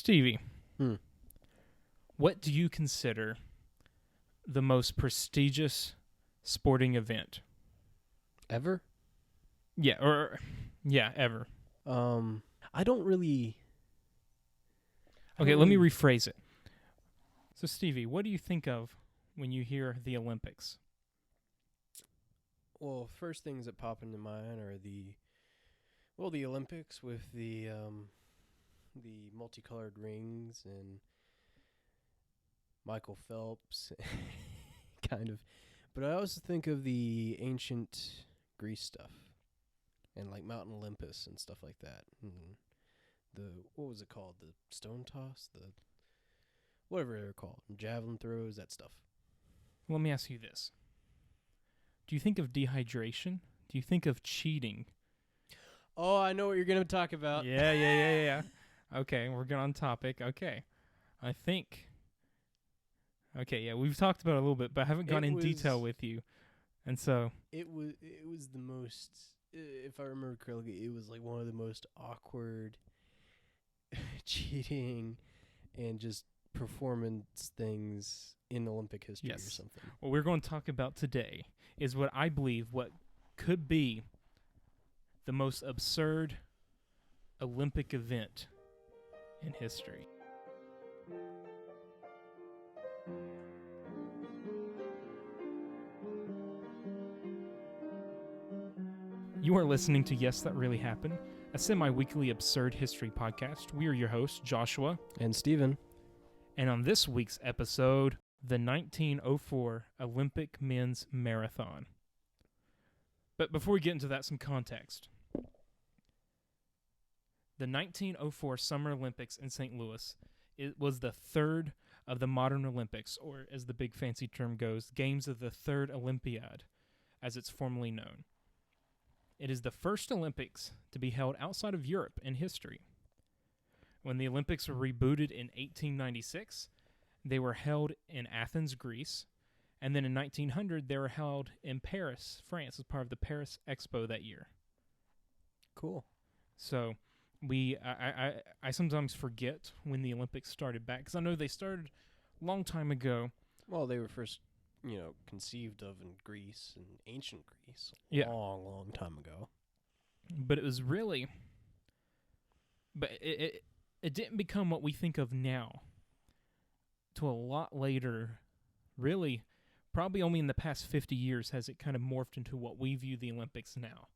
Stevie, Hmm. what do you consider the most prestigious sporting event? Ever? Ever. I don't really. Okay, let me rephrase it. So, Stevie, what do you think of when you hear the Olympics? Well, first things that pop into mind are the Olympics with the multicolored rings and Michael Phelps, kind of. But I also think of the ancient Greece stuff and like Mount Olympus and stuff like that. And what was it called? The stone toss, whatever they're called, javelin throws, that stuff. Let me ask you this. Do you think of dehydration? Do you think of cheating? Oh, I know what you're going to talk about. Yeah. Okay, we're getting on topic. Okay. I think. Okay, yeah, we've talked about it a little bit, but I haven't gone in detail with you. And so. It was the most, if I remember correctly, it was like one of the most awkward cheating and just performance things in Olympic history or something. What we're going to talk about today is what I believe what could be the most absurd Olympic event in history. You are listening to Yes, That Really Happened, a semi-weekly absurd history podcast. We are your hosts, Joshua and Steven. And on this week's episode, the 1904 Olympic Men's Marathon. But before we get into that, some context. The 1904 Summer Olympics in St. Louis, it was the third of the modern Olympics, or as the big fancy term goes, Games of the Third Olympiad, as it's formally known. It is the first Olympics to be held outside of Europe in history. When the Olympics were rebooted in 1896, they were held in Athens, Greece, and then in 1900 they were held in Paris, France, as part of the Paris Expo that year. Cool. So I sometimes forget when the Olympics started back, because I know they started a long time ago. Well, they were first, conceived of in Greece, in ancient Greece, long time ago. But it was really, it didn't become what we think of now till a lot later. Really, probably only in the past 50 years has it kind of morphed into what we view the Olympics now.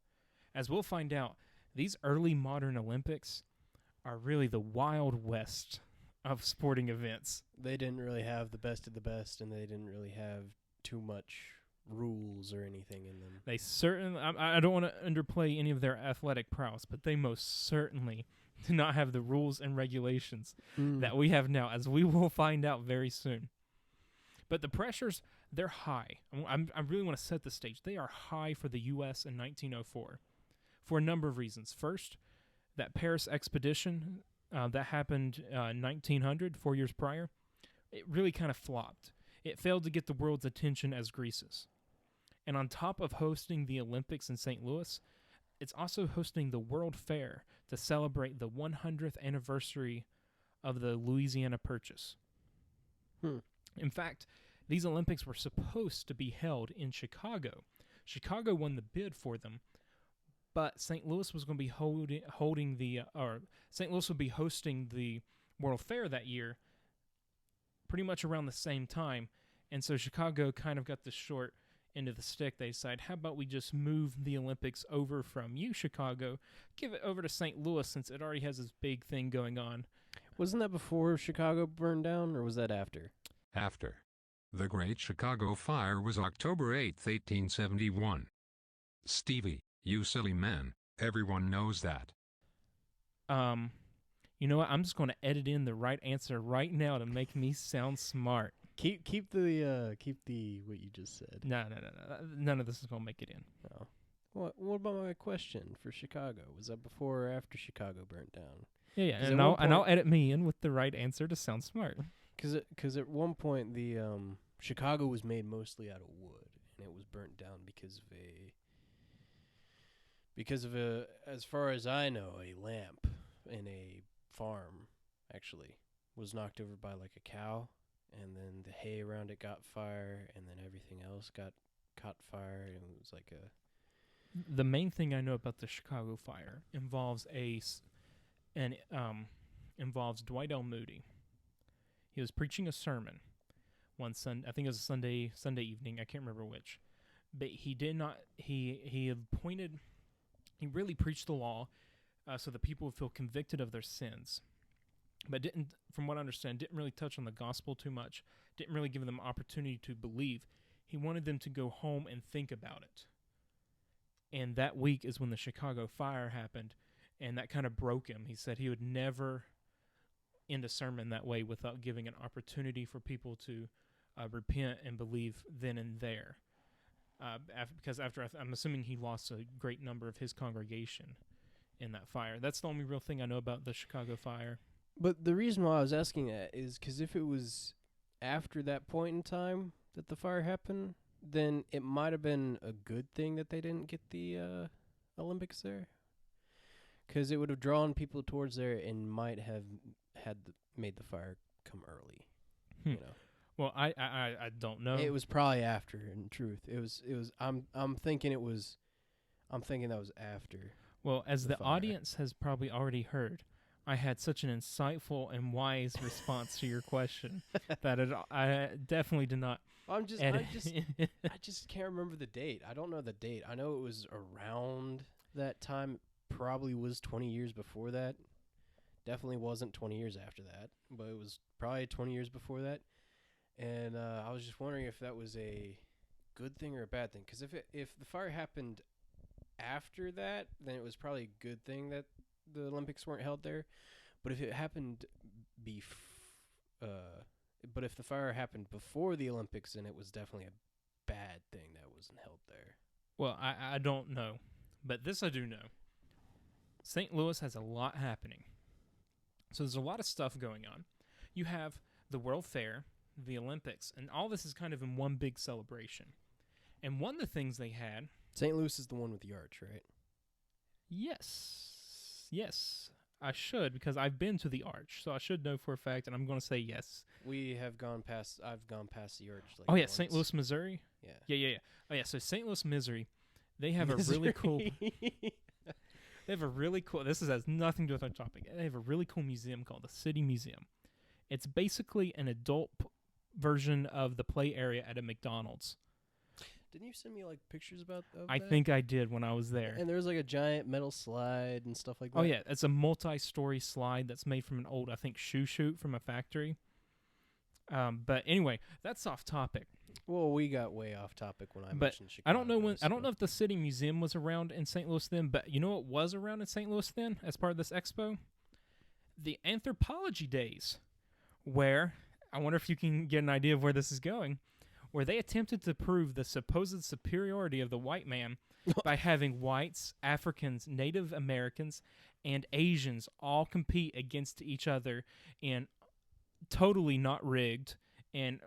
As we'll find out, these early modern Olympics are really the Wild West of sporting events. They didn't really have the best of the best, and they didn't really have too much rules or anything in them. They certainly, I don't want to underplay any of their athletic prowess, but they most certainly did not have the rules and regulations that we have now, as we will find out very soon. But the pressures, they're high. I really want to set the stage. They are high for the U.S. in 1904 for a number of reasons. First, that Paris expedition that happened 1900, 4 years prior, it really kind of flopped. It failed to get the world's attention as Greece's. And on top of hosting the Olympics in St. Louis, it's also hosting the World Fair to celebrate the 100th anniversary of the Louisiana Purchase. In fact, these Olympics were supposed to be held in Chicago. Chicago won the bid for them, but St. Louis was going to be St. Louis would be hosting the World Fair that year, pretty much around the same time, and so Chicago kind of got the short end of the stick. They decided, how about we just move the Olympics over from you, Chicago, give it over to St. Louis since it already has this big thing going on. Wasn't that before Chicago burned down, or was that after? After. The Great Chicago Fire was October 8, 1871. Stevie, you silly man, everyone knows that. You know what? I'm just going to edit in the right answer right now to make me sound smart. Keep the what you just said. No. None of this is going to make it in. No. What about my question for Chicago? Was that before or after Chicago burnt down? Yeah, and I'll edit me in with the right answer to sound smart. Because at one point the Chicago was made mostly out of wood, and it was burnt down because of a, as far as I know, a lamp in a farm actually, was knocked over by like a cow, and then the hay around it got fire, and then everything else caught fire, and it was like a... The main thing I know about the Chicago fire involves involves Dwight L. Moody. He was preaching a sermon one Sunday. I think it was a Sunday evening. I can't remember which. But he did not. He really preached the law, so that people would feel convicted of their sins. But didn't, from what I understand, didn't really touch on the gospel too much. Didn't really give them opportunity to believe. He wanted them to go home and think about it. And that week is when the Chicago fire happened, and that kind of broke him. He said he would never end a sermon that way without giving an opportunity for people to repent and believe then and there. Because I'm assuming he lost a great number of his congregation in that fire. That's the only real thing I know about the Chicago fire. But the reason why I was asking that is because if it was after that point in time that the fire happened, then it might have been a good thing that they didn't get the Olympics there. Because it would have drawn people towards there and might have made the fire come early. You know. Well, I don't know. It was probably after. In truth, it was. I'm thinking it was. I'm thinking that was after. Well, as the fire. audience has probably already heard, I had such an insightful and wise response to your question that I definitely did not. I just can't remember the date. I don't know the date. I know it was around that time. Probably was 20 years before that. Definitely wasn't 20 years after that, but it was probably 20 years before that. And I was just wondering if that was a good thing or a bad thing. Because if the fire happened after that, then it was probably a good thing that the Olympics weren't held there. But if it happened but if the fire happened before the Olympics, then it was definitely a bad thing that wasn't held there. Well, I don't know, but this I do know. St. Louis has a lot happening. So there's a lot of stuff going on. You have the World Fair, the Olympics, and all this is kind of in one big celebration. And one of the things they had... St. Louis is the one with the arch, right? Yes. I should, because I've been to the arch, so I should know for a fact, and I'm going to say yes. I've gone past the arch. Oh, yeah, St. Louis, Missouri? Yeah. Yeah. Oh, yeah, so St. Louis, Missouri, they have a really cool... They have a really cool... This has nothing to do with our topic. They have a really cool museum called the City Museum. It's basically an adult version of the play area at a McDonald's. Didn't you send me like pictures about that? I think I did when I was there. And there was like a giant metal slide and stuff like that. Oh, yeah. It's a multi-story slide that's made from an old, I think, shoe chute from a factory. But anyway, that's off topic. Well, we got way off topic when I mentioned Chicago. I don't know if the City Museum was around in St. Louis then, but you know what was around in St. Louis then as part of this expo? The Anthropology Days, where, I wonder if you can get an idea of where this is going, where they attempted to prove the supposed superiority of the white man by having whites, Africans, Native Americans, and Asians all compete against each other in totally not rigged and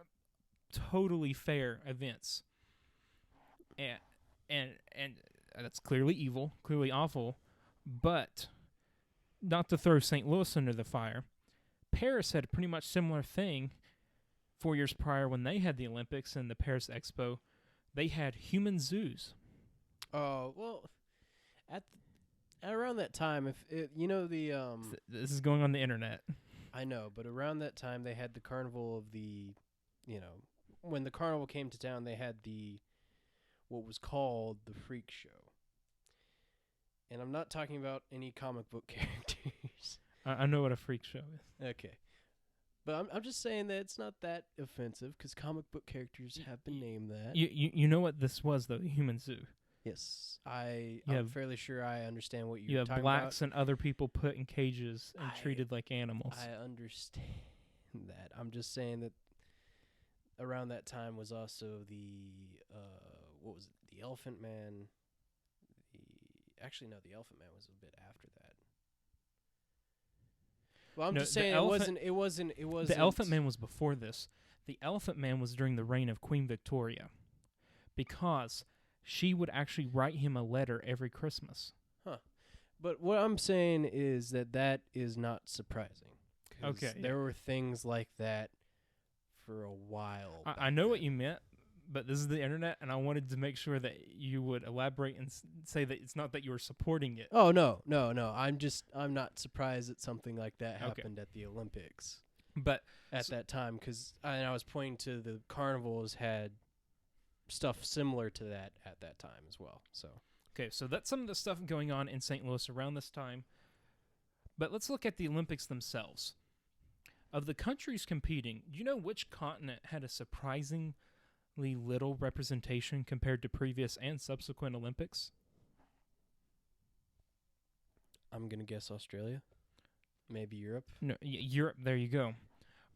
totally fair events. And that's clearly evil, clearly awful, but not to throw St. Louis under the fire, Paris had a pretty much similar thing 4 years prior when they had the Olympics and the Paris Expo. They had human zoos. Oh, well, at around that time, This is going on the internet. I know, but around that time they had the carnival of when the carnival came to town, they had what was called the freak show. And I'm not talking about any comic book characters. I know what a freak show is. Okay. But I'm just saying that it's not that offensive because comic book characters have been named that. You know what this was, though, the human zoo. Yes. I'm fairly sure I understand what you're talking about. You have blacks and other people put in cages and treated like animals. I understand that. I'm just saying that around that time was also the Elephant Man. The Elephant Man was a bit after that. Well, I'm just saying it wasn't. The Elephant Man was before this. The Elephant Man was during the reign of Queen Victoria, because she would actually write him a letter every Christmas. Huh. But what I'm saying is that is not surprising. Okay, yeah. there were things like that for a while. I know what you meant, but this is the internet, and I wanted to make sure that you would elaborate and say that it's not that you were supporting it. Oh no. I'm not surprised that something like that Okay. happened at the Olympics But at that time, because I was pointing to the carnivals had stuff similar to that at that time as well. So okay, so that's some of the stuff going on in St. Louis around this time. But let's look at the Olympics themselves. Of the countries competing, do you know which continent had a surprisingly little representation compared to previous and subsequent Olympics? I'm gonna guess Australia, maybe Europe. No, Europe, there you go.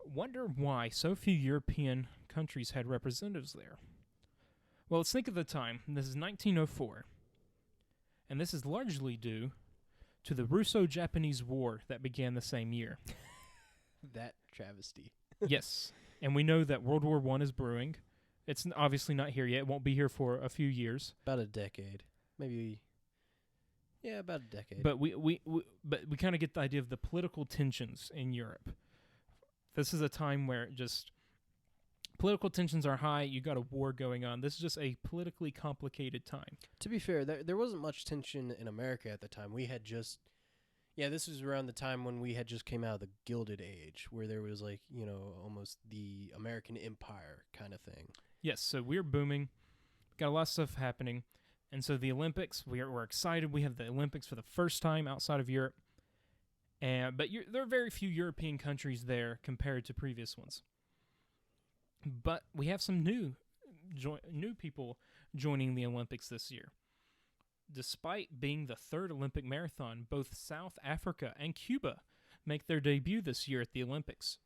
Wonder why so few European countries had representatives there. Well, let's think of the time. This is 1904. And this is largely due to the Russo-Japanese War that began the same year. That travesty. Yes. And we know that World War I is brewing. It's obviously not here yet. It won't be here for a few years. About a decade, maybe. Yeah, about a decade. But we kind of get the idea of the political tensions in Europe. This is a time where just political tensions are high. You got a war going on. This is just a politically complicated time. To be fair, there wasn't much tension in America at the time. We had just, this was around the time when we had just came out of the Gilded Age, where there was almost the American Empire kind of thing. Yes, so we're booming. Got a lot of stuff happening. And so the Olympics, we're excited. We have the Olympics for the first time outside of Europe. But there are very few European countries there compared to previous ones. But we have some new people joining the Olympics this year. Despite being the third Olympic marathon, both South Africa and Cuba make their debut this year at the Olympics.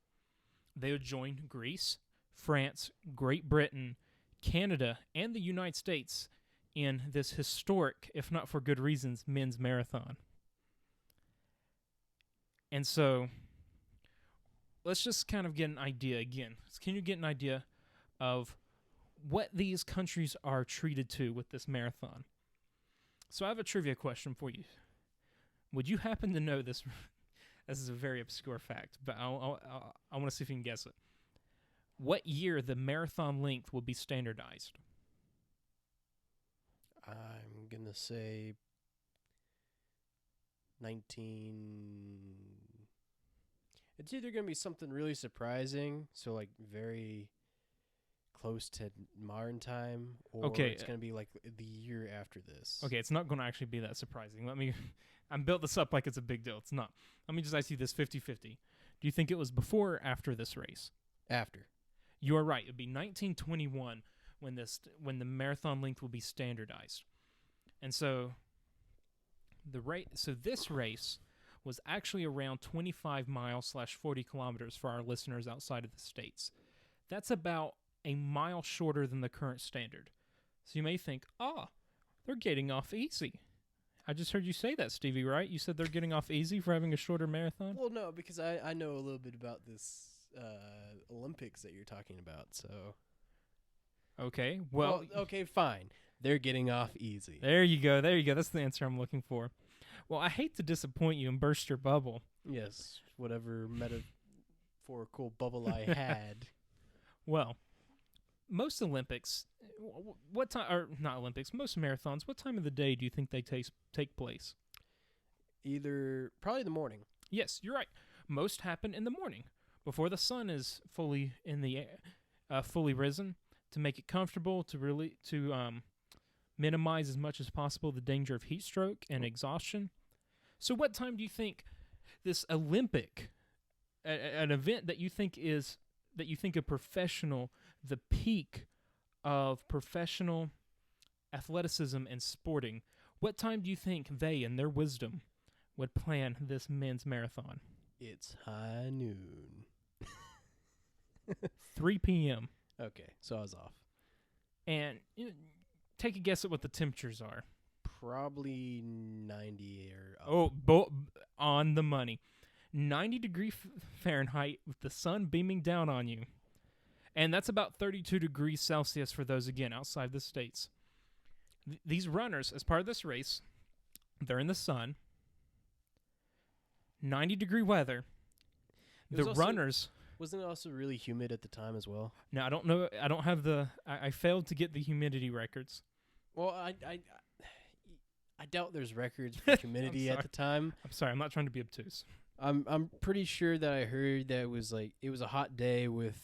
They would join Greece, France, Great Britain, Canada, and the United States in this historic, if not for good reasons, men's marathon. And so, let's just kind of get an idea again. Can you get an idea of what these countries are treated to with this marathon? So I have a trivia question for you. Would you happen to know this? This is a very obscure fact, but I want to see if you can guess it. What year the marathon length will be standardized? I'm going to say 19... It's either going to be something really surprising, so very close to modern time, or it's going to be the year after this. Okay, it's not going to actually be that surprising. I'm built this up like it's a big deal. It's not. Let me just ask you this 50-50. Do you think it was before or after this race? After. You are right. It would be 1921 when the marathon length will be standardized. And so this race was actually around 25 miles / 40 kilometers for our listeners outside of the States. That's about a mile shorter than the current standard. So you may think, they're getting off easy. I just heard you say that, Stevie, right? You said they're getting off easy for having a shorter marathon? Well, no, because I know a little bit about this Olympics that you're talking about, so... Okay, well... okay, fine. They're getting off easy. There you go. That's the answer I'm looking for. Well, I hate to disappoint you and burst your bubble. Yes, whatever metaphorical bubble I had. Well, most Olympics, what time, or not Olympics, most marathons, what time of the day do you think they take place? Probably the morning. Yes, you're right. Most happen in the morning, before the sun is fully in the air, fully risen, to make it comfortable, to minimize as much as possible the danger of heat stroke and exhaustion. So what time do you think this Olympic, an event that you think a professional, the peak of professional athleticism and sporting, what time do you think they, in their wisdom, would plan this men's marathon? It's high noon. 3 p.m. Okay, so I was off. And take a guess at what the temperatures are. Probably 90 or up. On the money. 90 degrees Fahrenheit with the sun beaming down on you. And that's about 32 degrees Celsius for those, again, outside the States. These runners, as part of this race, they're in the sun, 90-degree weather. The runners. Wasn't it also really humid at the time as well? Now I don't know. I don't have the. I failed to get the humidity records. Well, I doubt there's records for humidity at the time. I'm sorry. I'm not trying to be obtuse. I'm pretty sure that I heard that it was a hot day with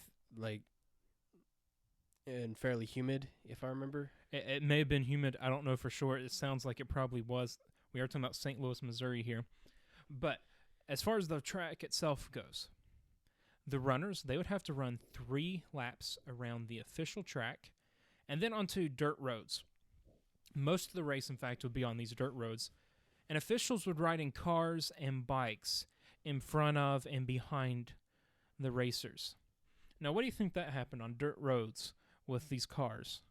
and fairly humid, if I remember. It may have been humid. I don't know for sure. It sounds like it probably was. We are talking about St. Louis, Missouri here. But as far as the track itself goes, the runners, they would have to run 3 laps around the official track and then onto dirt roads. Most of the race, in fact, would be on these dirt roads. And officials would ride in cars and bikes in front of and behind the racers. Now, what do you think that happened on dirt roads with these cars?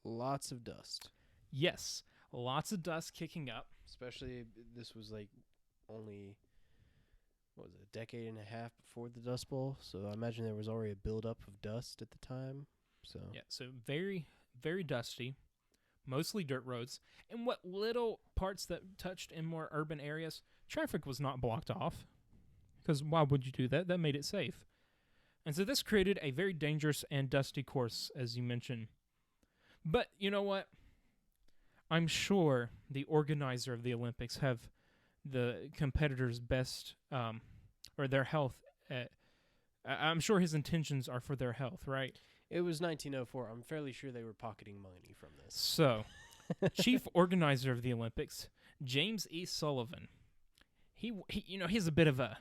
Lots of dust. Yes, lots of dust kicking up. Especially, this was only, what was it, a decade and a half before the Dust Bowl. So I imagine there was already a buildup of dust at the time. So yeah, so very, very dusty, mostly dirt roads. And what little parts that touched in more urban areas, traffic was not blocked off. Because why would you do that? That made it safe. And so this created a very dangerous and dusty course, as you mentioned. But you know what? I'm sure the organizer of the Olympics have the competitors' best, or their health. I'm sure his intentions are for their health, right? it was 1904. I'm fairly sure they were pocketing money from this. So, chief organizer of the Olympics, James E. Sullivan. He's a bit of a.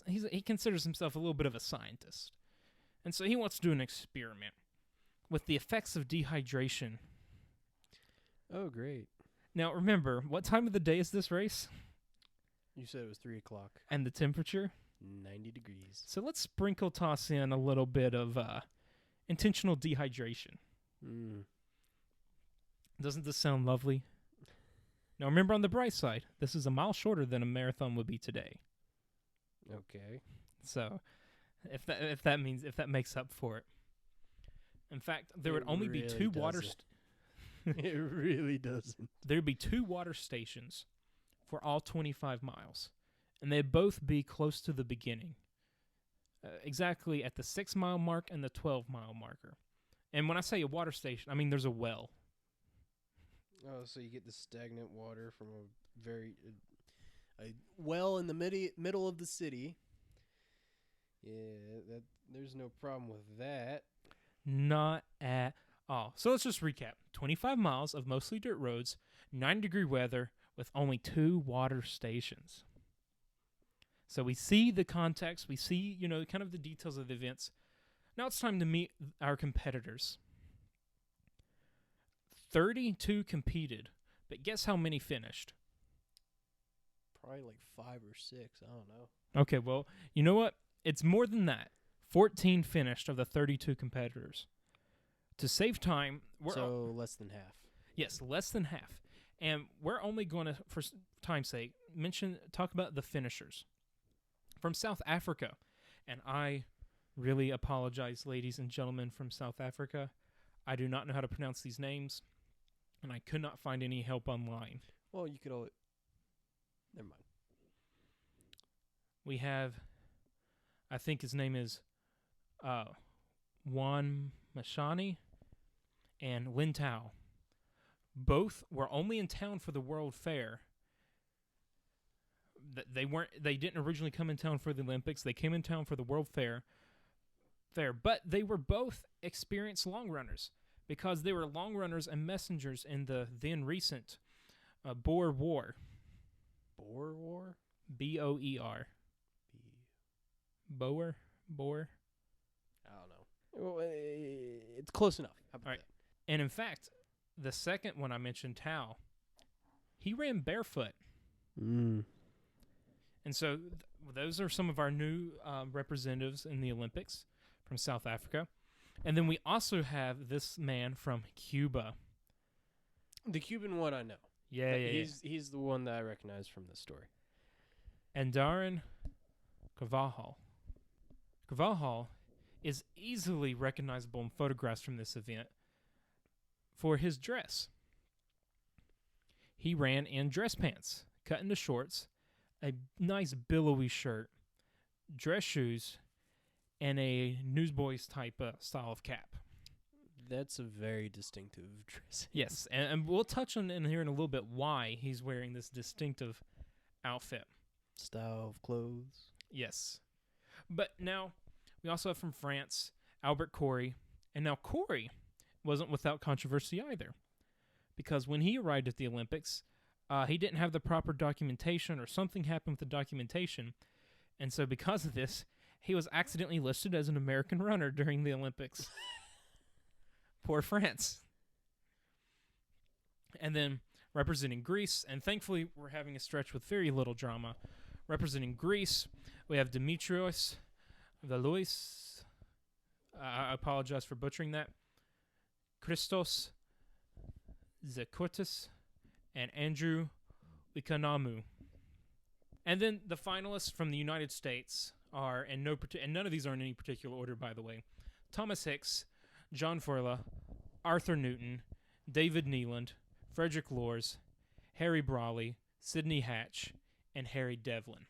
He considers himself a little bit of a scientist, and so he wants to do an experiment with the effects of dehydration. Oh, great. Now, remember, what time of the day is this race? You said it was 3 o'clock. And the temperature? 90 degrees. So let's toss in a little bit of intentional dehydration. Doesn't this sound lovely? Now, remember, on the bright side, this is a mile shorter than a marathon would be today. Okay. So, if that makes up for it. In fact, there would only be 2 water. It really doesn't. There'd be 2 water stations for all 25 miles, and they'd both be close to the beginning, exactly at the 6-mile mark and the 12-mile marker. And when I say a water station, I mean there's a well. Oh, so you get the stagnant water from a well in the middle of the city. Yeah, there's no problem with that. Not at all. So let's just recap. 25 miles of mostly dirt roads, 90-degree weather, with only 2 water stations. So we see the context, we see, kind of the details of the events. Now it's time to meet our competitors. 32 competed, but guess how many finished? Probably like 5 or 6, I don't know. Okay, well, you know what? It's more than that. 14 finished of the 32 competitors. To save time, less than half. Yes, less than half. And we're only going to, for time's sake, talk about the finishers. From South Africa. And I really apologize, ladies and gentlemen from South Africa. I do not know how to pronounce these names, and I could not find any help online. Well, you could all... Never mind. We have, I think his name is Juan Mashani and Lin Tao. Both were only in town for the World Fair. They didn't originally come in town for the Olympics. They came in town for the World Fair, but they were both experienced long runners because they were long runners and messengers in the then recent Boer War. Boer War? B-O-E-R. Boer? I don't know. Well, it's close enough. How about All right. that? And in fact, the second one I mentioned, Tao, he ran barefoot. And so those are some of our new representatives in the Olympics from South Africa. And then we also have this man from Cuba. The Cuban one I know. Yeah. He's the one that I recognize from this story. And Darren Carvajal. Carvajal is easily recognizable in photographs from this event for his dress. He ran in dress pants, cut into shorts, a nice billowy shirt, dress shoes, and a newsboys type style of cap. That's a very distinctive dress. Yes, and we'll touch on in here in a little bit why he's wearing this distinctive outfit. Style of clothes. Yes. But now, we also have from France, Albert Corey. And now Corey wasn't without controversy either. Because when he arrived at the Olympics, he didn't have the proper documentation, or something happened with the documentation. And so because of this, he was accidentally listed as an American runner during the Olympics. Poor France. And then representing Greece, and thankfully we're having a stretch with very little drama. Representing Greece, we have Dimitrios Valouis. I apologize for butchering that. Christos Zekortis and Andrew Ikanamu. And then the finalists from the United States are, and none of these are in any particular order, by the way, Thomas Hicks, John Forla, Arthur Newton, David Neeland, Frederick Loors, Harry Brawley, Sidney Hatch, and Harry Devlin.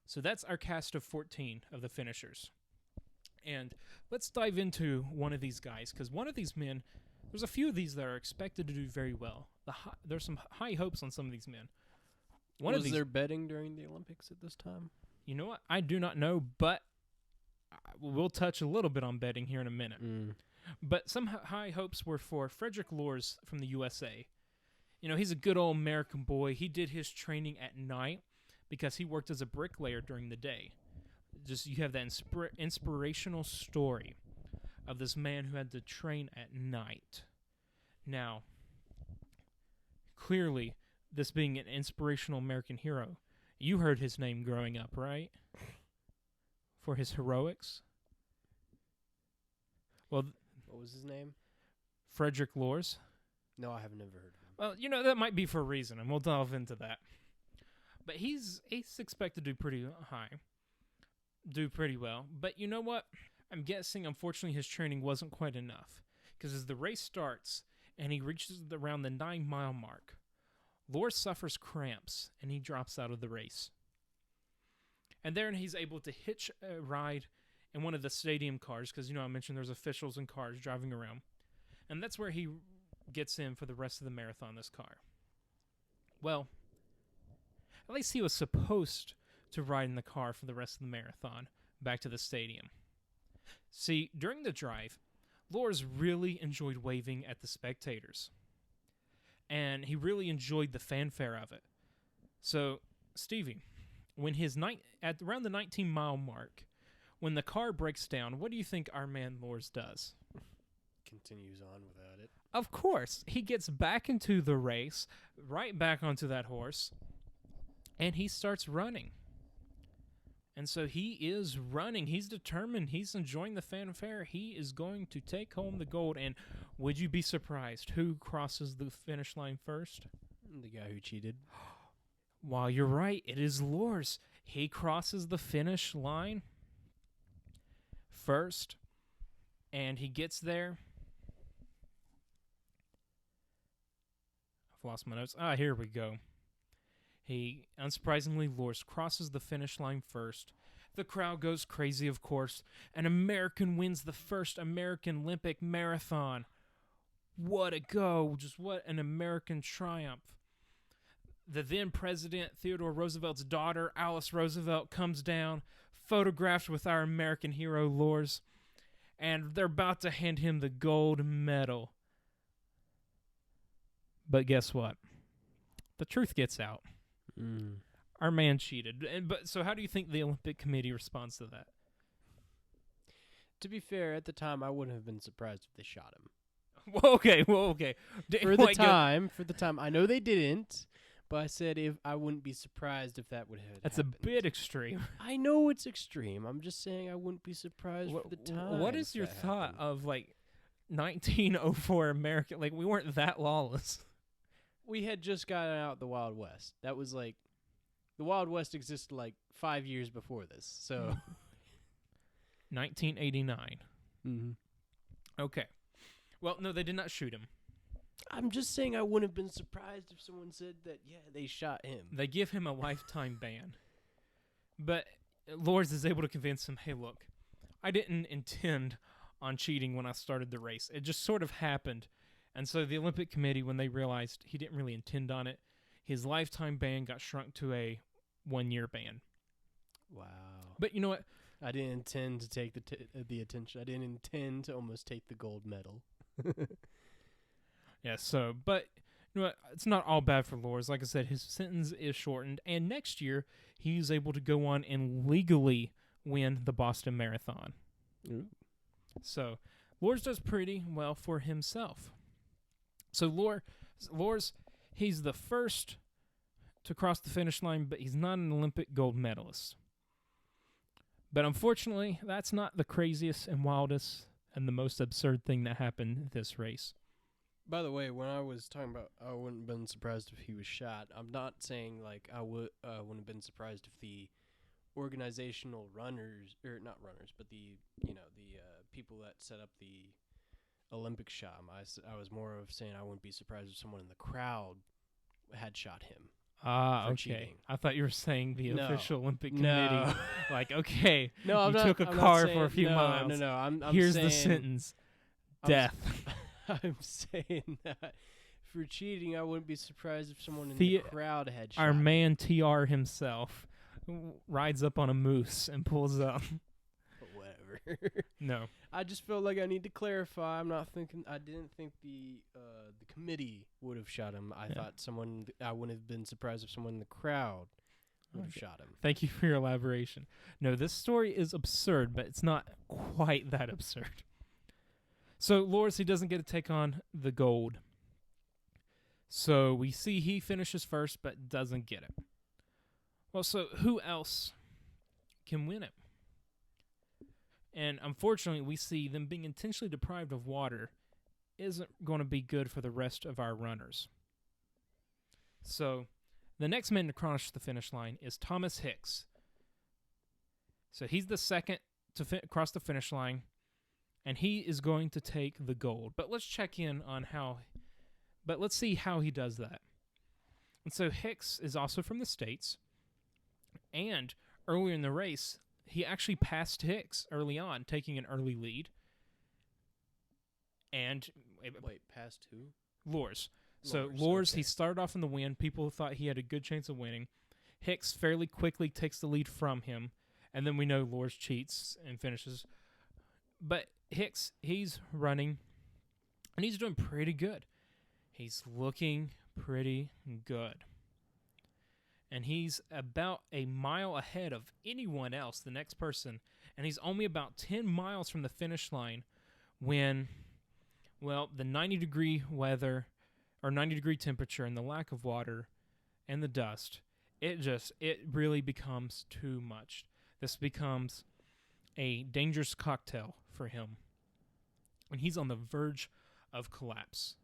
So that's our cast of 14 of the finishers. And let's dive into one of these guys, because one of these men, there's a few of these that are expected to do very well. There's some high hopes on some of these men. Was there betting during the Olympics at this time? You know what? I do not know, but we'll touch a little bit on betting here in a minute. But some high hopes were for Frederick Loors from the USA. You know, he's a good old American boy. He did his training at night because he worked as a bricklayer during the day. Just you have that inspirational story of this man who had to train at night. Now, clearly, this being an inspirational American hero, you heard his name growing up, right? For his heroics. Well, what was his name? Frederick Loors. No, I have never heard of him. Well, you know, that might be for a reason, and we'll delve into that. But he's expected to do pretty well. But you know what? I'm guessing, unfortunately, his training wasn't quite enough. Because as the race starts, and he reaches around the 9-mile mark, Loors suffers cramps, and he drops out of the race. And then he's able to hitch a ride in one of the stadium cars, because, you know, I mentioned there's officials and cars driving around. And that's where he gets in for the rest of the marathon, this car. Well, at least he was supposed to ride in the car for the rest of the marathon back to the stadium. See, during the drive, Loors really enjoyed waving at the spectators. And he really enjoyed the fanfare of it. So, Stevie, when at around the 19-mile mark, when the car breaks down, what do you think our man Loors does? Continues on without it. Of course. He gets back into the race, right back onto that horse, and he starts running. And so he is running. He's determined. He's enjoying the fanfare. He is going to take home the gold. And would you be surprised who crosses the finish line first? The guy who cheated. Well, you're right. It is Loors. He crosses the finish line first, and he gets there. I've lost my notes. Here we go. He, unsurprisingly, Loors crosses the finish line first. The crowd goes crazy, of course. An American wins the first American Olympic marathon. What a go. Just what an American triumph. The then President Theodore Roosevelt's daughter, Alice Roosevelt, comes down, photographed with our American hero, Loors, and they're about to hand him the gold medal. But guess what? The truth gets out. Our man cheated. So how do you think the Olympic Committee responds to that? To be fair, at the time, I wouldn't have been surprised if they shot him. Well, okay. For the time. I know they didn't, but I said if I wouldn't be surprised if that would have That's happened. a bit extreme. I know it's extreme. I'm just saying I wouldn't be surprised for the time. What is your thought of, 1904 America? We weren't that lawless. We had just gotten out the Wild West. That was the Wild West existed 5 years before this. So 1989. Mm-hmm. Okay. Well, no, they did not shoot him. I'm just saying I wouldn't have been surprised if someone said that, yeah, they shot him. They give him a lifetime ban. But Lors is able to convince him, hey, look, I didn't intend on cheating when I started the race. It just sort of happened. And so the Olympic Committee, when they realized he didn't really intend on it, his lifetime ban got shrunk to a 1-year ban. Wow. But you know what? I didn't intend to take the attention. I didn't intend to almost take the gold medal. Yeah, so, but you know what? It's not all bad for Lors. Like I said, his sentence is shortened, and next year he's able to go on and legally win the Boston Marathon. Ooh. So, Lors does pretty well for himself. So, Lors, he's the first to cross the finish line, but he's not an Olympic gold medalist. But unfortunately, that's not the craziest and wildest and the most absurd thing that happened this race. By the way, when I was talking about I wouldn't have been surprised if he was shot, I'm not saying like I wouldn't have been surprised if the organizational runners, or not runners, but the people that set up the Olympic shot him. I was more of saying I wouldn't be surprised if someone in the crowd had shot him. Ah, For okay. cheating. I thought you were saying the No. official Olympic No. Committee. Like, okay, No, I'm you not, took a I'm not car saying, for a few miles. No. I'm Here's saying, the sentence: I'm death. I'm saying that for cheating, I wouldn't be surprised if someone in The- the crowd had shot Our him. man TR himself rides up on a moose and pulls up. But whatever. No. I just felt like I need to clarify. I didn't think the committee would have shot him. I thought I wouldn't have been surprised if someone in the crowd would have Okay. shot him. Thank you for your elaboration. No, this story is absurd, but it's not quite that absurd. So, Lors, he doesn't get to take on the gold. So, we see he finishes first, but doesn't get it. Well, so who else can win it? And unfortunately, we see them being intentionally deprived of water isn't going to be good for the rest of our runners. So, the next man to cross the finish line is Thomas Hicks. So, he's the second to cross the finish line, and he is going to take the gold. But let's check in on let's see how he does that. And so, Hicks is also from the States, and earlier in the race, he actually passed Hicks early on, taking an early lead. And Wait, past who? Lors. So Lors, Lors, okay. he started off in the win. People thought he had a good chance of winning. Hicks fairly quickly takes the lead from him, and then we know Lors cheats and finishes. But Hicks, he's running, and he's doing pretty good. He's looking pretty good. And he's about a mile ahead of anyone else, the next person. And he's only about 10 miles from the finish line when, well, the 90-degree weather, or 90-degree temperature, and the lack of water, and the dust, it really becomes too much. This becomes a dangerous cocktail for him. And he's on the verge of collapse.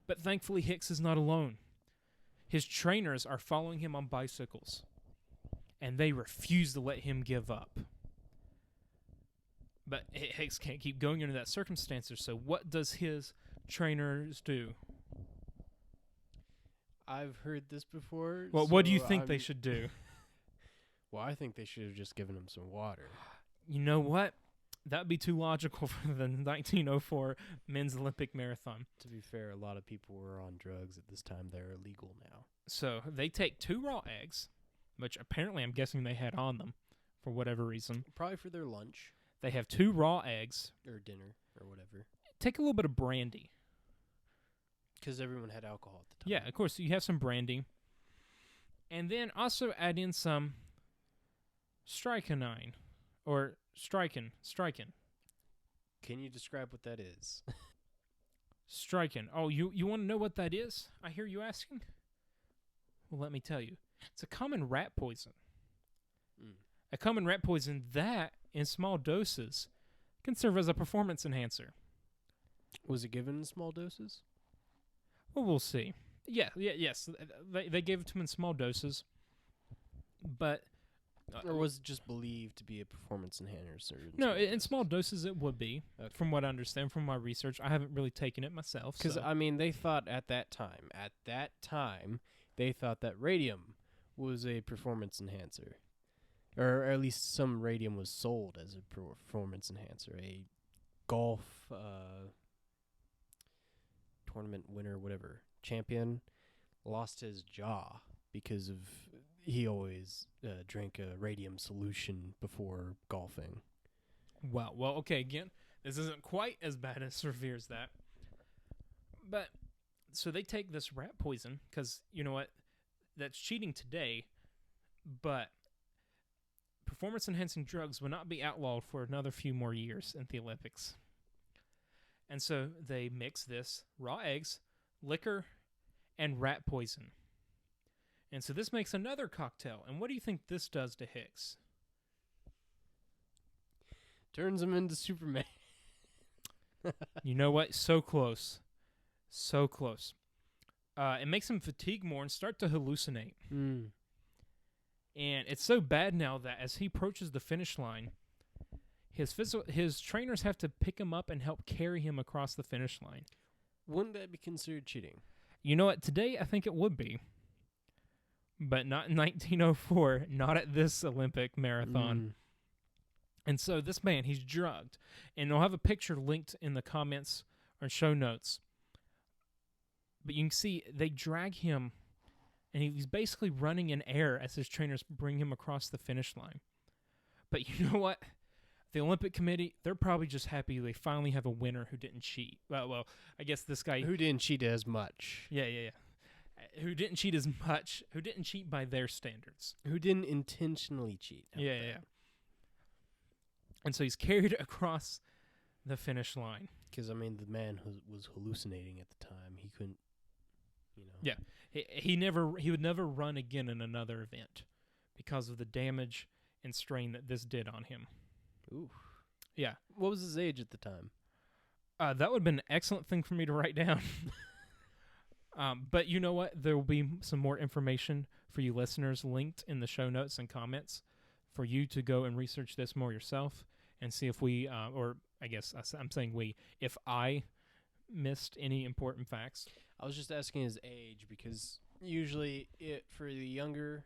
But thankfully, Hicks is not alone. His trainers are following him on bicycles, and they refuse to let him give up. But Hicks can't keep going under that circumstances, so what does his trainers do? I've heard this before. Well, what do you so think they should do? Well, I think they should have just given him some water. You know what? That'd be too logical for the 1904 men's Olympic marathon. To be fair, a lot of people were on drugs at this time. They're illegal now. So they take 2 raw eggs, which apparently I'm guessing they had on them for whatever reason. Probably for their lunch They have 2 raw eggs. or dinner or whatever. Take a little bit of brandy. Because everyone had alcohol at the time. Yeah, of course, you have some brandy. And then also add in some strychnine. Or strychin. Can you describe what that is? Strychin. Oh, you want to know what that is? I hear you asking? Well, let me tell you. It's a common rat poison. A common rat poison that, in small doses, can serve as a performance enhancer. Was it given in small doses? Well, we'll see. Yes. They gave it to him in small doses. But Or was it just believed to be a performance enhancer? No, in small doses it would be. Okay. From what I understand from my research, I haven't really taken it myself. Because, So. I mean, they thought at that time, they thought that radium was a performance enhancer. Or at least some radium was sold as a performance enhancer. A golf tournament winner, whatever, champion, lost his jaw because of he always drank a radium solution before golfing. Well, okay, again, this isn't quite as bad as severe as that. But, so they take this rat poison, because, you know what, that's cheating today, but performance-enhancing drugs will not be outlawed for another few more years in the Olympics. And so they mix this raw eggs, liquor, and rat poison. And so this makes another cocktail. And what do you think this does to Hicks? Turns him into Superman. You know what? So close. So close. It makes him fatigue more and start to hallucinate. Mm. And it's so bad now that as he approaches the finish line, his trainers have to pick him up and help carry him across the finish line. Wouldn't that be considered cheating? You know what? Today, I think it would be. But not in 1904, not at this Olympic marathon. And so this man, he's drugged. And I'll have a picture linked in the comments or show notes. But you can see they drag him, and he's basically running in air as his trainers bring him across the finish line. But you know what? The Olympic Committee, they're probably just happy they finally have a winner who didn't cheat. Well, I guess this guy... Who didn't cheat as much. Yeah. Who didn't cheat as much, who didn't cheat by their standards. Who didn't intentionally cheat. Yeah. And so he's carried across the finish line. Because, I mean, the man was hallucinating at the time. He couldn't, Yeah. He would never run again in another event because of the damage and strain that this did on him. Ooh. Yeah. What was his age at the time? That would have been an excellent thing for me to write down. But you know what? There will be some more information for you listeners linked in the show notes and comments for you to go and research this more yourself and see if we, or I guess I'm saying we, if I missed any important facts. I was just asking his age because usually for the younger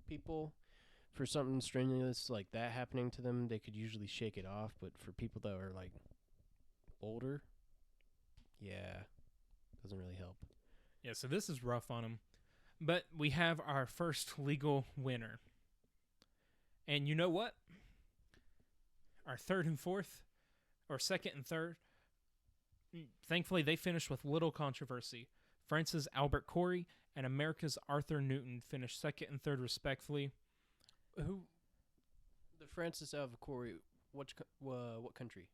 people, for something strenuous like that happening to them, they could usually shake it off. But for people that are like older, yeah, doesn't really help. Yeah, so this is rough on him. But we have our first legal winner. And you know what? Our third and fourth, or second and third, thankfully they finished with little controversy. France's Albert Corey and America's Arthur Newton finished second and third respectfully. Who? The Francis Albert Corey, what country?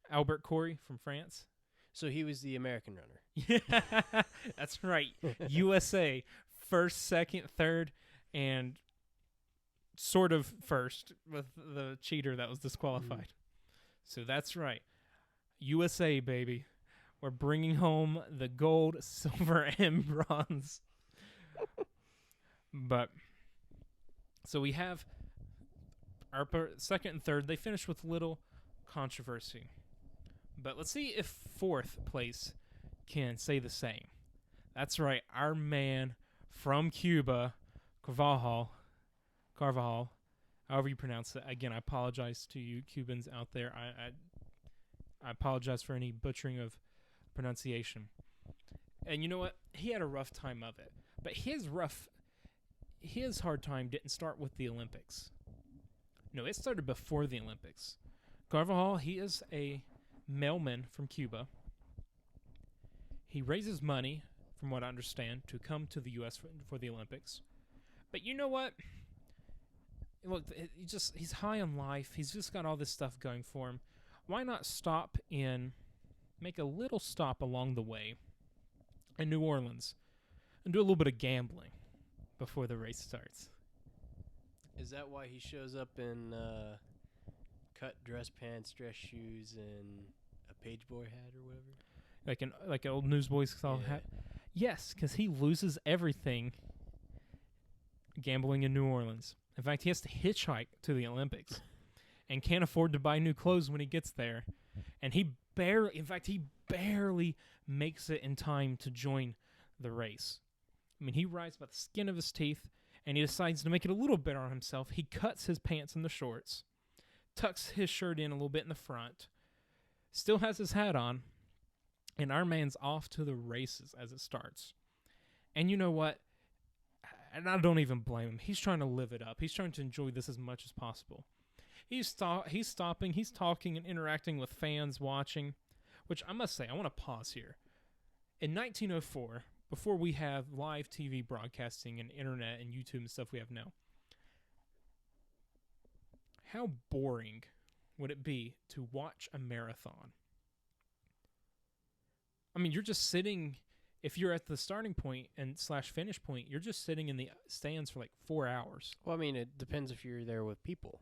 Albert Corey from France. So he was the American runner. Yeah, that's right. USA, first, second, third, and sort of first with the cheater that was disqualified. So that's right. USA, baby. We're bringing home the gold, silver, and bronze. But, so we have our second and third. They finished with little controversy. But let's see if fourth place can say the same. That's right. Our man from Cuba, Carvajal, however you pronounce it. Again, I apologize to you Cubans out there. I apologize for any butchering of pronunciation. And you know what? He had a rough time of it. But his hard time didn't start with the Olympics. No, it started before the Olympics. Carvajal, he is a mailman from Cuba. He raises money, from what I understand, to come to the U.S. for the Olympics. But you know what? Look, he's high on life. He's just got all this stuff going for him. Why not make a little stop along the way in New Orleans and do a little bit of gambling before the race starts? Is that why he shows up in cut dress pants, dress shoes, and a page boy hat or whatever? Like an old newsboy style hat? Yes, because he loses everything gambling in New Orleans. In fact, he has to hitchhike to the Olympics and can't afford to buy new clothes when he gets there. And he barely makes it in time to join the race. I mean, he rides by the skin of his teeth, and he decides to make it a little better on himself. He cuts his pants in the shorts, tucks his shirt in a little bit in the front, still has his hat on, and our man's off to the races as it starts. And you know what? And I don't even blame him. He's trying to live it up. He's trying to enjoy this as much as possible. He's stopping, he's talking and interacting with fans watching, which I must say, I want to pause here. In 1904, before we have live TV broadcasting and internet and YouTube and stuff we have now, how boring would it be to watch a marathon? I mean, you're just sitting, if you're at the starting point and / finish point, you're just sitting in the stands for like 4 hours. Well, I mean, it depends if you're there with people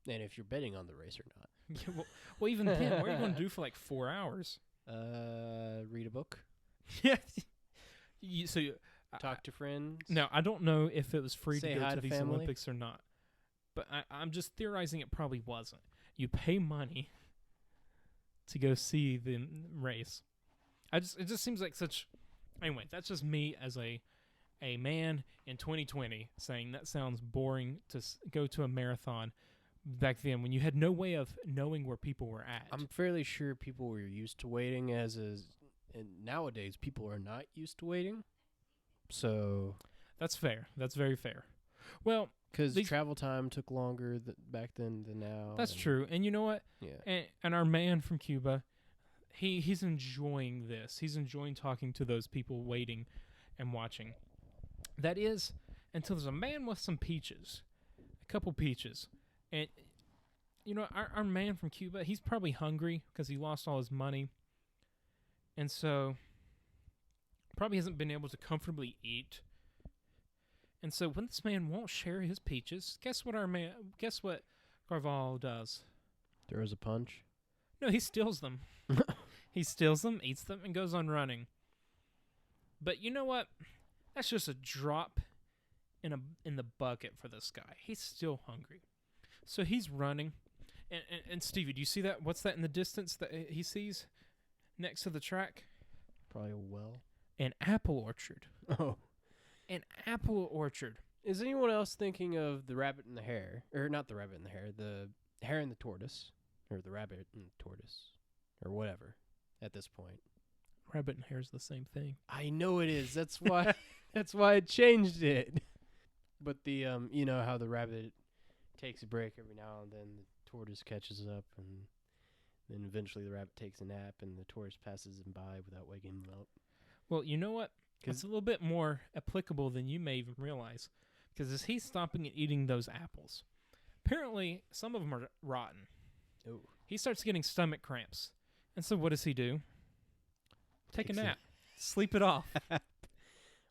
and if you're betting on the race or not. Yeah, well, even then, what are you going to do for like 4 hours? Read a book. Yeah. Talk to friends. Now, I don't know if it was free Say to go hi to to these family. Olympics or not, but I'm just theorizing it probably wasn't. You pay money to go see the race. It just seems like such. Anyway, that's just me as a man in 2020 saying that sounds boring to go to a marathon back then when you had no way of knowing where people were at. I'm fairly sure people were used to waiting and nowadays people are not used to waiting. So That's fair. That's very fair. Well, because travel time took longer back then than now. that's true. And you know what? Yeah. And our man from Cuba, he's enjoying this. He's enjoying talking to those people waiting and watching. That is until there's a man with some peaches, a couple peaches. And, you know, our man from Cuba, he's probably hungry because he lost all his money. And so probably hasn't been able to comfortably eat. And so when this man won't share his peaches, guess what Carvalho does? Throws a punch. No, he steals them. He steals them, eats them, and goes on running. But you know what? That's just a drop in the bucket for this guy. He's still hungry. So he's running. And Stevie, do you see that? What's that in the distance that he sees next to the track? Probably a well. An apple orchard. Oh. An apple orchard. Is anyone else thinking of the rabbit and the hare? Or not the rabbit and the hare, the hare and the tortoise. Or the rabbit and the tortoise. Or whatever at this point. Rabbit and hare's the same thing. I know it is. That's why I changed it. But the you know how the rabbit takes a break every now and then, the tortoise catches up, and then eventually the rabbit takes a nap and the tortoise passes him by without waking him up. Well, you know what? It's a little bit more applicable than you may even realize. Because as he's stopping and eating those apples, apparently some of them are rotten. Oh. He starts getting stomach cramps. And so what does he do? Take a nap. Sleep it off.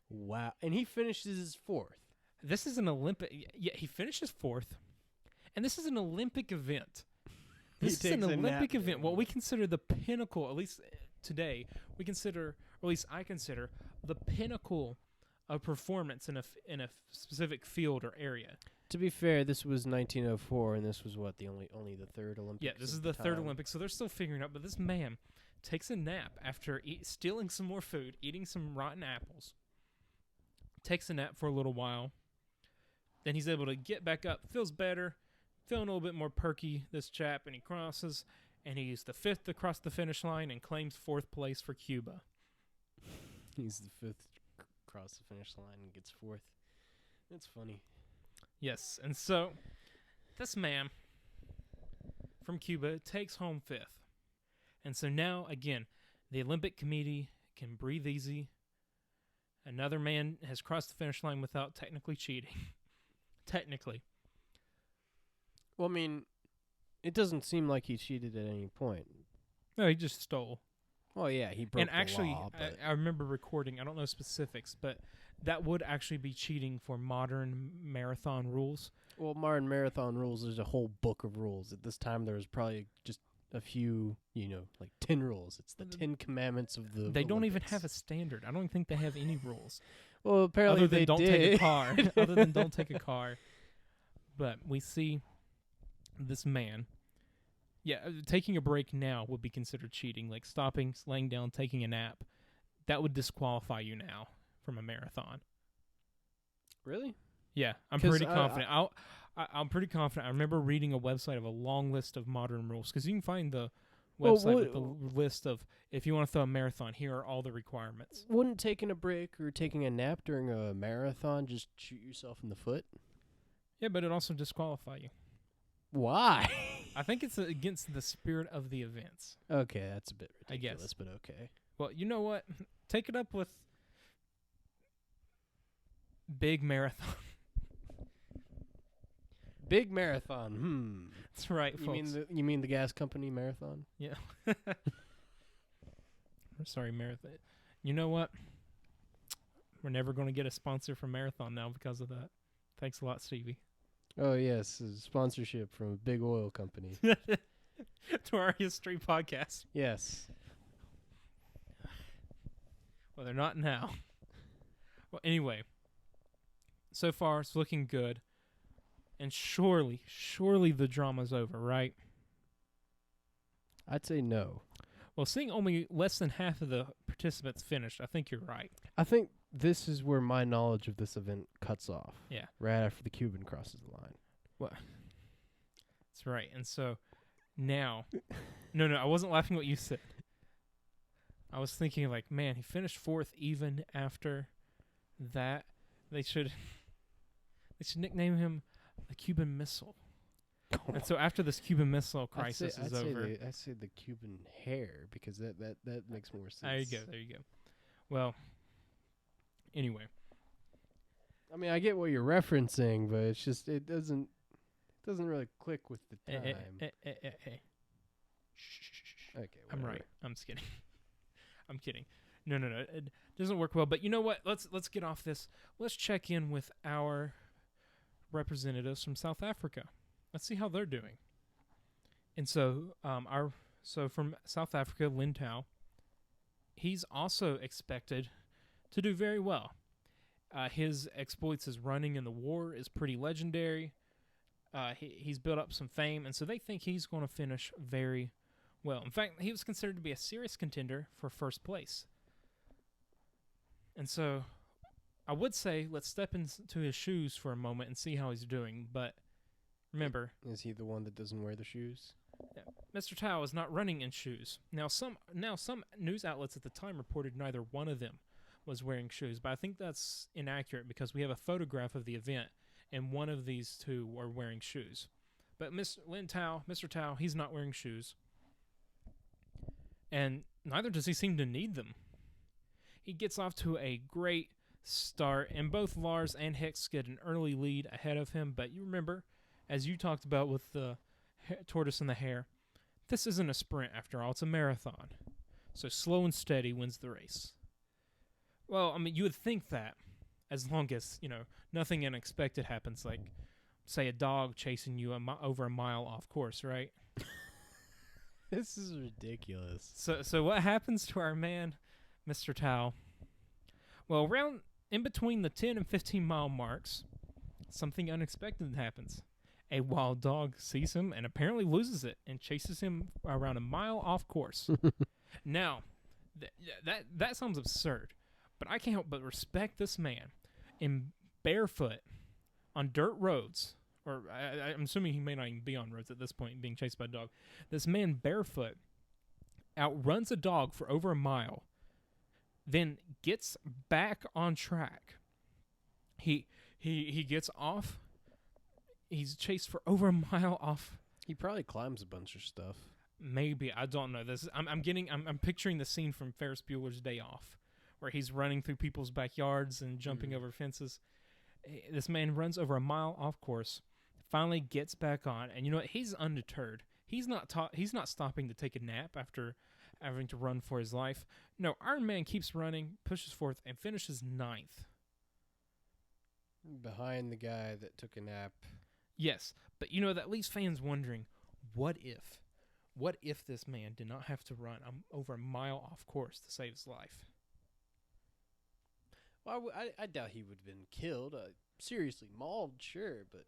Wow. And he finishes his fourth. This is an Olympic. Yeah, he finishes fourth. And this is an Olympic event. This is an Olympic event. What we consider the pinnacle, at least today, we consider, or at least I consider, the pinnacle of performance in a specific field or area. To be fair, this was 1904, and this was what, only the third Olympics? Yeah, this is the third Olympics, so they're still figuring out. But this man takes a nap after stealing some more food, eating some rotten apples. Takes a nap for a little while. Then he's able to get back up, feels better, feeling a little bit more perky, this chap, and he crosses, and he's the fifth to cross the finish line and claims fourth place for Cuba. He's the fifth across the finish line and gets fourth. That's funny. Yes, and so this man from Cuba takes home fifth. And so now, again, the Olympic Committee can breathe easy. Another man has crossed the finish line without technically cheating. Technically. Well, I mean, it doesn't seem like he cheated at any point. No, he just stole. Oh, yeah, he broke and actually, the law. But I remember recording, I don't know specifics, but that would actually be cheating for modern marathon rules. Well, modern marathon rules, there's a whole book of rules. At this time, there was probably just a few, like 10 rules. It's the 10 commandments of the They don't even Olympics. have a standard. I don't think they have any rules. Well, apparently other than they don't did. take a car. Other than don't take a car. But we see this man. Yeah, taking a break now would be considered cheating. Like stopping, laying down, taking a nap. That would disqualify you now from a marathon. Really? Yeah, I'm 'Cause pretty confident. I'm pretty confident. I remember reading a website of a long list of modern rules because you can find the Well, website with the list of if you want to throw a marathon, here are all the requirements. Wouldn't taking a break or taking a nap during a marathon just shoot yourself in the foot? Yeah, but it also disqualify you. Why? I think it's against the spirit of the events. Okay, that's a bit I guess. ridiculous, but okay. Well, you know what? Take it up with big marathon. Big marathon. That's right, You folks. mean the gas company marathon? Yeah. Sorry, Marathon. You know what? We're never going to get a sponsor from Marathon now because of that. Thanks a lot, Stevie. Oh yes, a sponsorship from a big oil company. To our history podcast. Yes. Well, they're not now. Well, anyway. So far, it's looking good. And surely the drama's over, right? I'd say no. Well, seeing only less than half of the participants finished, I think you're right. I think this is where my knowledge of this event cuts off. Yeah. Right after the Cuban crosses the line. That's right. And so now, no, I wasn't laughing at what you said. I was thinking like, man, he finished fourth even after that. They should nickname him the Cuban Missile. And so after this Cuban Missile crisis is over, I'd say the Cuban hair because that makes more sense. There you go. Well, anyway. I mean, I get what you're referencing, but it's just it doesn't really click with the time. Hey. Okay, I'm whatever. right. I'm just kidding. I'm kidding. No. It doesn't work well. But you know what? Let's get off this. Let's check in with our representatives from South Africa. Let's see how they're doing. And so, from South Africa, Lin Tao, he's also expected to do very well. His exploits as running in the war is pretty legendary. He's built up some fame, and so they think he's going to finish very well. In fact, he was considered to be a serious contender for first place. And so, I would say let's step into his shoes for a moment and see how he's doing, but remember, is he the one that doesn't wear the shoes? Mr. Tao is not running in shoes. Now some news outlets at the time reported neither one of them was wearing shoes, but I think that's inaccurate because we have a photograph of the event and one of these two were wearing shoes. But Mr. Tao, he's not wearing shoes. And neither does he seem to need them. He gets off to a great start, and both Lars and Hicks get an early lead ahead of him, but you remember, as you talked about with the tortoise and the hare, this isn't a sprint after all, it's a marathon. So slow and steady wins the race. Well, I mean, you would think that, as long as, nothing unexpected happens, like, say, a dog chasing you over a mile off course, right? This is ridiculous. So what happens to our man, Mr. Tao? Well, around in between the 10 and 15 mile marks, something unexpected happens. A wild dog sees him and apparently loses it and chases him around a mile off course. Now, that sounds absurd, but I can't help but respect this man in barefoot on dirt roads, or I'm assuming he may not even be on roads at this point, being chased by a dog. This man barefoot outruns a dog for over a mile, then gets back on track. He gets off. He's chased for over a mile off. He probably climbs a bunch of stuff. Maybe, I don't know. I'm picturing the scene from Ferris Bueller's Day Off, where he's running through people's backyards and jumping over fences. This man runs over a mile off course, finally gets back on, and you know what? He's undeterred. He's not stopping to take a nap after having to run for his life. No, our man keeps running, pushes forth, and finishes 9th. Behind the guy that took a nap. Yes, but that leaves fans wondering, what if this man did not have to run over a mile off course to save his life? Well, I doubt he would have been killed. seriously mauled, sure, but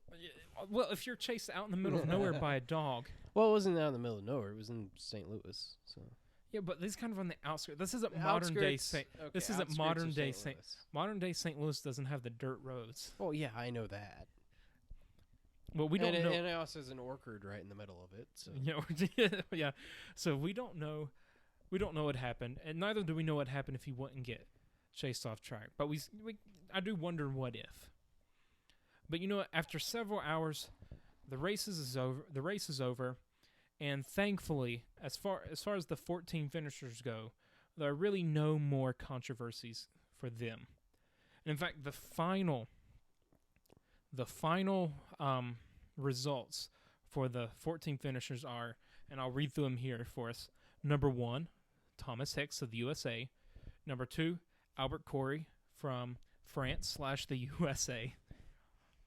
Well, if you're chased out in the middle of nowhere by a dog. well, it wasn't out in the middle of nowhere. It was in St. Louis, so Yeah, but this is kind of on the outskirts. This isn't The modern day outskirts- St. okay, This isn't outskirts modern of day St. St. Louis. Modern day St. Louis doesn't have the dirt roads. Oh yeah, I know that. Well, we don't know. And it also has an orchard right in the middle of it. So Yeah. So we don't know. We don't know what happened, and neither do we know what happened if he wouldn't get chased off track. But I do wonder what if. But you know what? After several hours, the race is over. The race is over, and thankfully, as far as the 14 finishers go, there are really no more controversies for them. And in fact, the final results for the 14 finishers are, and I'll read through them here for us. Number 1, Thomas Hicks of the USA. Number 2, Albert Corey from France / the USA.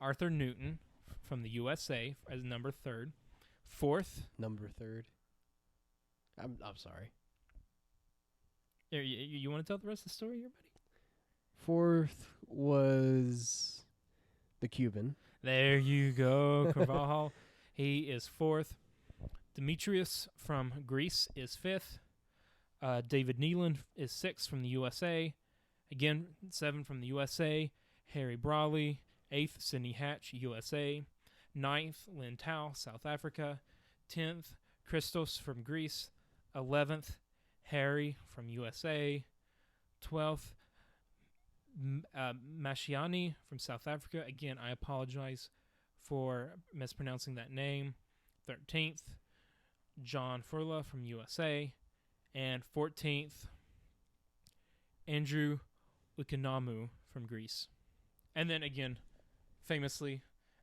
Arthur Newton from the USA as number 3rd. 4th, number 3rd. I'm sorry. You want to tell the rest of the story here, buddy? 4th was the Cuban. There you go, Carvajal. He is 4th. Demetrius from Greece is 5th. David Neeland is 6th from the USA. Again, 7th from the USA. Harry Brawley, 8th. Sidney Hatch, USA. 9th. Lin Tao, South Africa. 10th. Christos from Greece. 11th. Harry from USA. 12th. Mashiani from South Africa. Again, I apologize for mispronouncing that name. 13th. John Furla from USA. And 14th, Andrew Ukinamu from Greece. And then again, famously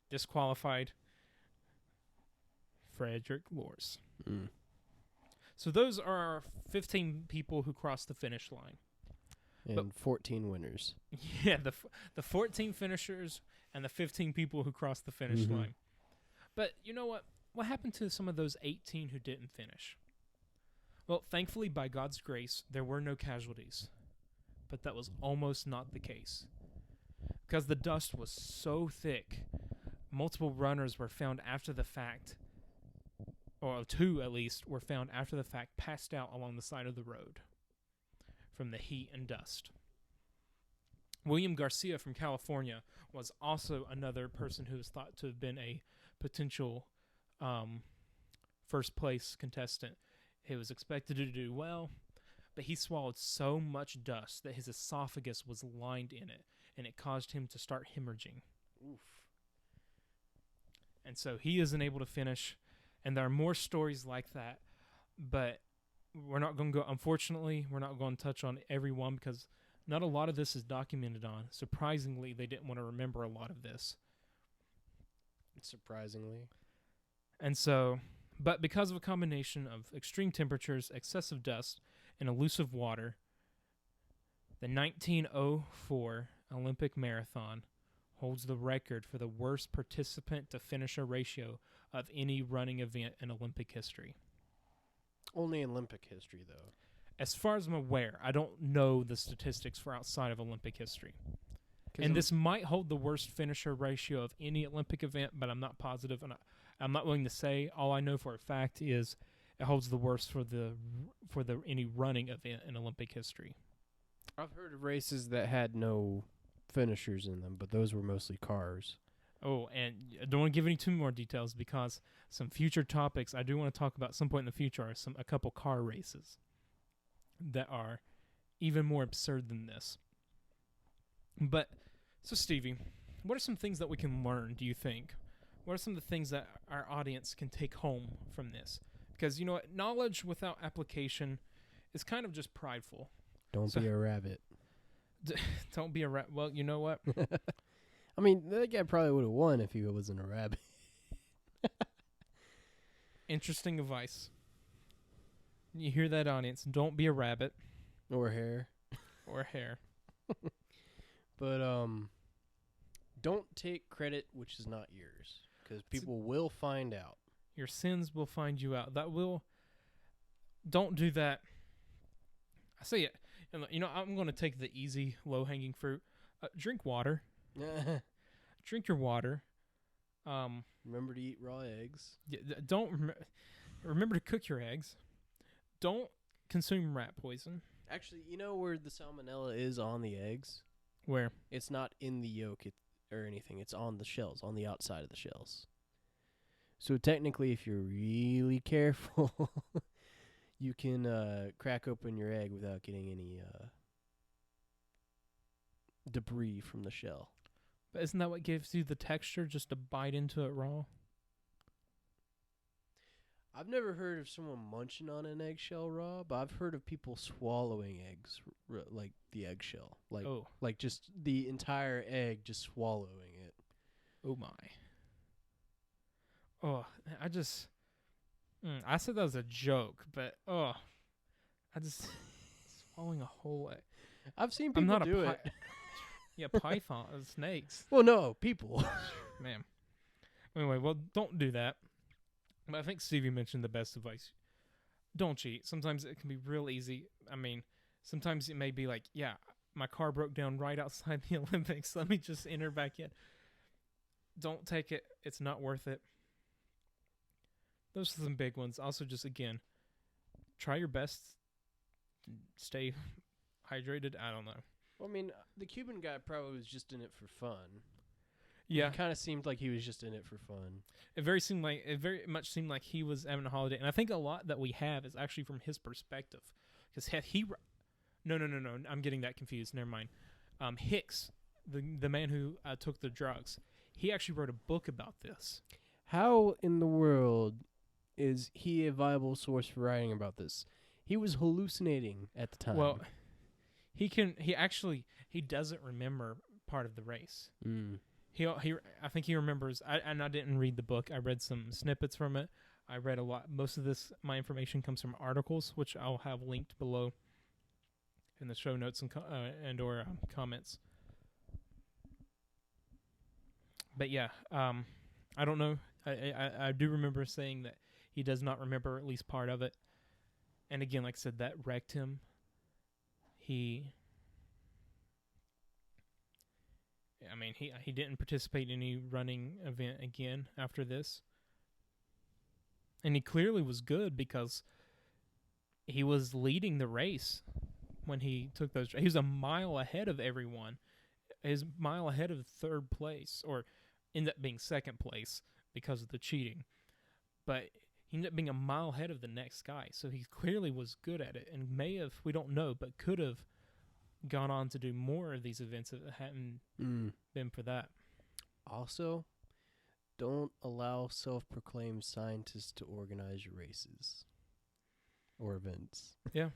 disqualified, Frederick Lors. Mm. So those are our 15 people who crossed the finish line. And 14 winners. Yeah, the 14 finishers and the 15 people who crossed the finish Mhm. line. But you know what? What happened to some of those 18 who didn't finish? Well, thankfully, by God's grace, there were no casualties. But that was almost not the case. Because the dust was so thick, multiple runners were found after the fact, or 2 at least, were found after the fact, passed out along the side of the road from the heat and dust. William Garcia from California was also another person who was thought to have been a potential first place contestant. He was expected to do well, but he swallowed so much dust that his esophagus was lined in it, and it caused him to start hemorrhaging. Oof. And so he isn't able to finish, and there are more stories like that, but we're not going to go, unfortunately, we're not going to touch on every one because not a lot of this is documented on. Surprisingly, they didn't want to remember a lot of this. Surprisingly. And so, but because of a combination of extreme temperatures, excessive dust, and elusive water, the 1904 Olympic Marathon holds the record for the worst participant to finisher ratio of any running event in Olympic history. Only in Olympic history, though. As far as I'm aware, I don't know the statistics for outside of Olympic history. And this might hold the worst finisher ratio of any Olympic event, but I'm not positive, and I'm not willing to say. All I know for a fact is it holds the worst for the any running event in Olympic history. I've heard of races that had no finishers in them, but those were mostly cars. Oh, and I don't want to give any too more details because some future topics I do want to talk about at some point in the future are a couple car races that are even more absurd than this. But, so Stevie, what are some things that we can learn, do you think? What are some of the things that our audience can take home from this? Because, you know what, knowledge without application is kind of just prideful. Don't be a rabbit. Don't be a rabbit. Well, you know what? I mean, that guy probably would have won if he wasn't a rabbit. Interesting advice. You hear that, audience? Don't be a rabbit. Or hair. Or hair. But, don't take credit which is not yours. Because people will find out. Your sins will find you out. Don't do that. I say it. And, you know, I'm going to take the easy, low-hanging fruit. Drink water. drink your water. Remember to eat raw eggs. Don't remember to cook your eggs. Don't consume rat poison. Actually, you know where the salmonella is on the eggs? Where? It's not in the yolk or anything. It's on the shells, on the outside of the shells. So technically, if you're really careful, you can crack open your egg without getting any debris from the shell. But isn't that what gives you the texture, just to bite into it raw? I've never heard of someone munching on an eggshell raw, but I've heard of people swallowing eggs, like the eggshell. Like just the entire egg, just swallowing it. Oh, my. Oh, I said that was a joke, but, I just, swallowing a whole egg. I've seen people do it. Yeah, python, snakes. Well, no, people. Man. Anyway, well, don't do that. But I think Stevie mentioned the best advice. Don't cheat. Sometimes it can be real easy. I mean, sometimes it may be like, yeah, my car broke down right outside the Olympics. Let me just enter back in. Don't take it. It's not worth it. Those are some big ones. Also, just, again, try your best. Stay hydrated. I don't know. Well, I mean, the Cuban guy probably was just in it for fun. Yeah. It kind of seemed like he was just in it for fun. It very much seemed like he was having a holiday. And I think a lot that we have is actually from his perspective. Because No, I'm getting that confused. Never mind. Hicks, the man who took the drugs, he actually wrote a book about this. How in the world is he a viable source for writing about this? He was hallucinating at the time. Well, he doesn't remember part of the race. I think he remembers. I didn't read the book. I read some snippets from it. I read a lot. Most of my information comes from articles, which I'll have linked below in the show notes and or comments. But yeah, I don't know. I do remember saying that he does not remember at least part of it. And again, like I said, that wrecked him. He didn't participate in any running event again after this. And he clearly was good because he was leading the race when he took those. He was a mile ahead of everyone. He was a mile ahead of third place, or ended up being second place because of the cheating. But he ended up being a mile ahead of the next guy. So he clearly was good at it and may have, we don't know, but could have gone on to do more of these events if it hadn't been for that. Also, don't allow self-proclaimed scientists to organize your races or events. Yeah.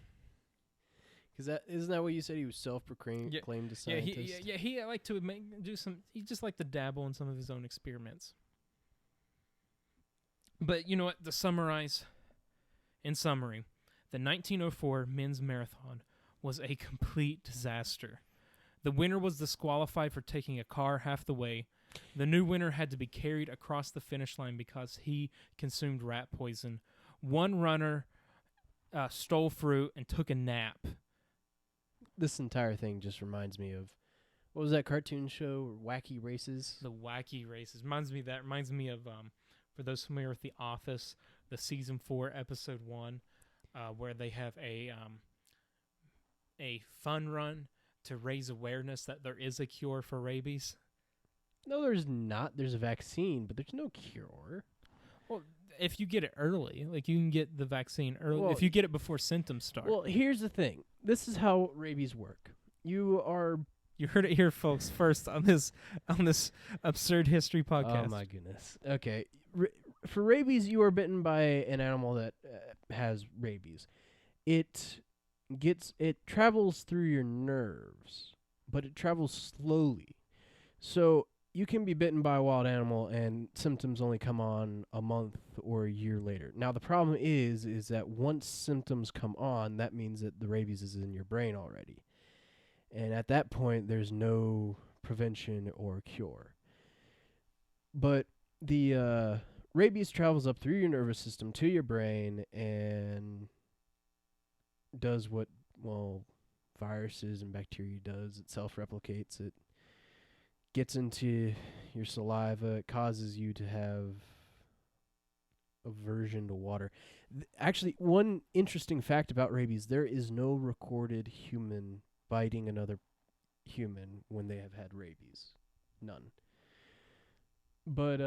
Because isn't that what you said? He was self-proclaimed a scientist? Yeah, he liked to he just liked to dabble in some of his own experiments. But you know what? In summary, the 1904 men's marathon was a complete disaster. The winner was disqualified for taking a car half the way. The new winner had to be carried across the finish line because he consumed rat poison. One runner stole fruit and took a nap. This entire thing just reminds me of, what was that cartoon show, Wacky Races? The Wacky Races. Reminds me of, for those familiar with The Office, the season 4, episode 1, where they have a fun run to raise awareness that there is a cure for rabies. No, there's not. There's a vaccine, but there's no cure. Well, if you get it early, like you can get the vaccine early. Well, if you get it before symptoms start. Well, here's the thing. This is how rabies work. You heard it here, folks, first on this absurd history podcast. Oh my goodness. Okay. For rabies, you are bitten by an animal that has rabies. It travels through your nerves, but it travels slowly. So you can be bitten by a wild animal and symptoms only come on a month or a year later. Now, the problem is that once symptoms come on, that means that the rabies is in your brain already. And at that point, there's no prevention or cure. But the rabies travels up through your nervous system to your brain and does what, viruses and bacteria does. It self-replicates. It gets into your saliva. It causes you to have aversion to water. Actually, one interesting fact about rabies, there is no recorded human biting another human when they have had rabies. None. But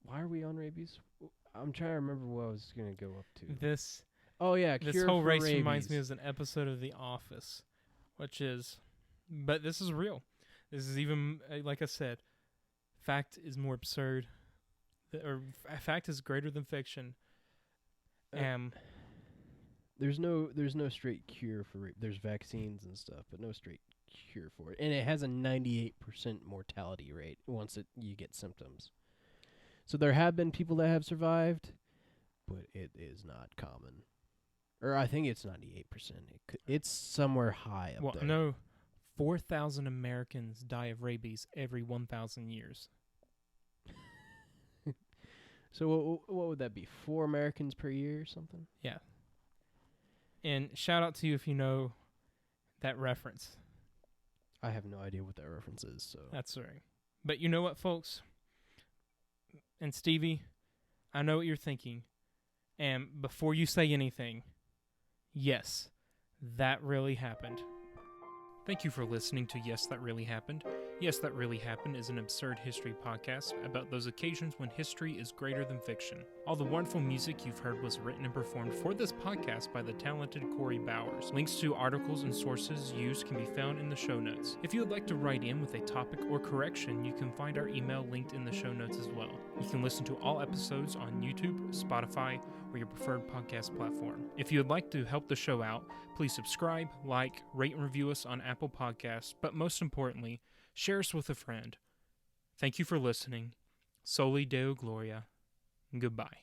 why are we on rabies? I'm trying to remember what I was going to go up to. This Cure whole for race rabies. reminds me of an episode of The Office, but this is real. This is even, like I said, fact is more absurd, fact is greater than fiction. There's no straight cure for rabies. There's vaccines and stuff, but no straight cure for it. And it has a 98% mortality rate once you get symptoms. So there have been people that have survived, but it is not common. Or I think it's 98%. It's somewhere high up there. No, 4,000 Americans die of rabies every 1,000 years. So what would that be? 4 Americans per year or something? Yeah. And shout out to you if you know that reference. I have no idea what that reference is. So That's right. But you know what, folks? And Stevie, I know what you're thinking. And before you say anything, yes, that really happened. Thank you for listening to Yes, That Really Happened. Yes, That Really Happened is an absurd history podcast about those occasions when history is greater than fiction. All the wonderful music you've heard was written and performed for this podcast by the talented Corey Bowers. Links to articles and sources used can be found in the show notes. If you would like to write in with a topic or correction, you can find our email linked in the show notes as well. You can listen to all episodes on YouTube, Spotify, or your preferred podcast platform. If you would like to help the show out, please subscribe, like, rate, and review us on Apple Podcasts, but most importantly, share us with a friend. Thank you for listening. Soli Deo Gloria. Goodbye.